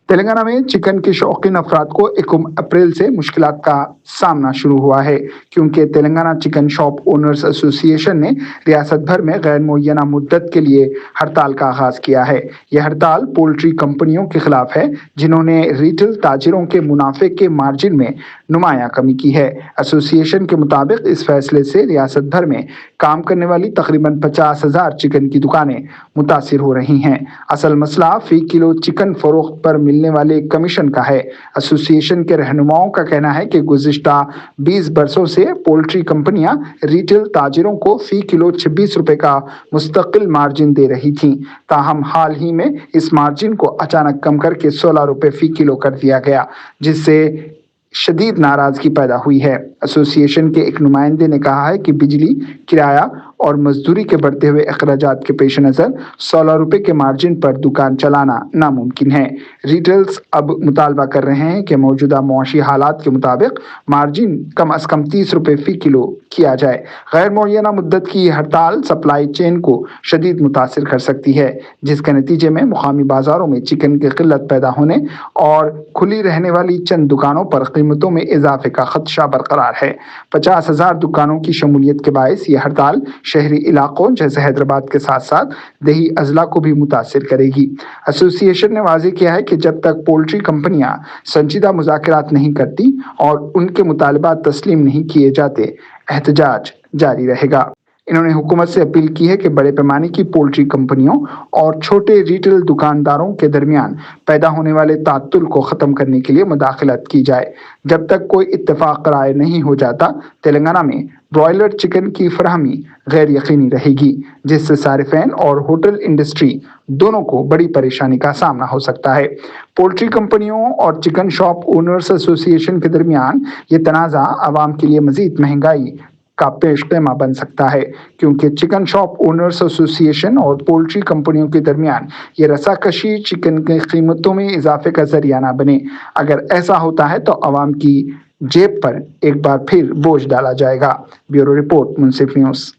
तेलंगाना में चिकन के शौकीन अफराद को 1 अप्रैल से मुश्किलात का सामना शुरू हुआ है, क्योंकि Telangana chicken shop owners association ने रियासत भर में गैर मुअय्यना मुद्दत के लिए हड़ताल का आगाज किया है। यह हड़ताल पोल्ट्री कंपनियों के खिलाफ है, जिन्होंने रिटेल ताजिरों के मुनाफे के मार्जिन में नुमाया कमी की है। एसोसिएशन के मुताबिक इस फैसले से रियासत भर में काम करने वाली तकरीबन 50,000 चिकन की दुकानें मुतासिर हो रही हैं। असल मसला फी किलो चिकन फरोख्त पर मिलने वाले कमीशन का है। एसोसिएशन के रहनुमाओं का कहना है कि गुज़िश्ता 20 बरसों से पोल्ट्री कंपनियां रिटेल ताजिरों को फी किलो 26 रुपए का मुस्तकिल मार्जिन दे रही थीं। ताहम हाल ही में इस मार्जिन को अचानक कम करके 16 रुपए फी किलो कर दिया गया, जिससे शदीद नाराजगी पैदा हुई है। एसोसिएशन के एक नुमाइंदे ने कहा है कि बिजली, किराया और मजदूरी के बढ़ते हुए अखराजात के पेश नज़र 16 रुपए के मार्जिन पर दुकान चलाना नामुमकिन है। रिटेलर्स अब मुतालबा कर रहे हैं कि मौजूदा मुआशी हालात के मुताबिक मार्जिन कम अज कम 30 रुपए फी किलो किया जाए। गैर मुअय्यना मुद्दत की ये हड़ताल सप्लाई चेन को शदीद मुतासिर कर सकती है, जिसके नतीजे में मुकामी बाजारों में चिकन की किल्लत पैदा होने और खुली रहने वाली चंद दुकानों पर कीमतों में इजाफे का खदशा बरकरार है। 50,000 दुकानों की शमूलियत के बायस ये हड़ताल शहरी इलाकों जैसे हैदराबाद के साथ साथ देही अजला को भी मुतासिर करेगी। एसोसिएशन ने वाज़ेह किया है कि जब तक पोल्ट्री कंपनियां संजीदा मुज़ाकरात नहीं करती और उनके मुतालबात तस्लीम नहीं किए जाते, एहतजाज जारी रहेगा। इन्होंने हुकूमत से अपील की है कि बड़े पैमाने की पोल्ट्री कंपनियों और छोटे रिटेल दुकानदारों के दरमियान पैदा होने वाले तात्तुल को ख़त्म करने के लिए मुदाखलत की जाए। जब तक कोई इत्तेफाक राय नहीं हो जाता, तेलंगाना में ब्रॉयलर चिकन की फराहमी गैर यकीनी रहेगी, जिससे सारिफैन और होटल इंडस्ट्री दोनों को बड़ी परेशानी का सामना हो सकता है। पोल्ट्री कंपनियों और चिकन शॉप ओनर्स एसोसिएशन के दरमियान ये तनाज़ा आवाम के लिए मज़ीद महंगाई का पेशगमा बन सकता है, क्योंकि चिकन शॉप ओनर्स एसोसिएशन और पोल्ट्री कंपनियों के दरमियान ये रसाकशी चिकन की कीमतों में इजाफे का जरिया ना बने। अगर ऐसा होता है तो आवाम की जेब पर एक बार फिर बोझ डाला जाएगा। ब्यूरो रिपोर्ट, मुंसिफ न्यूज़।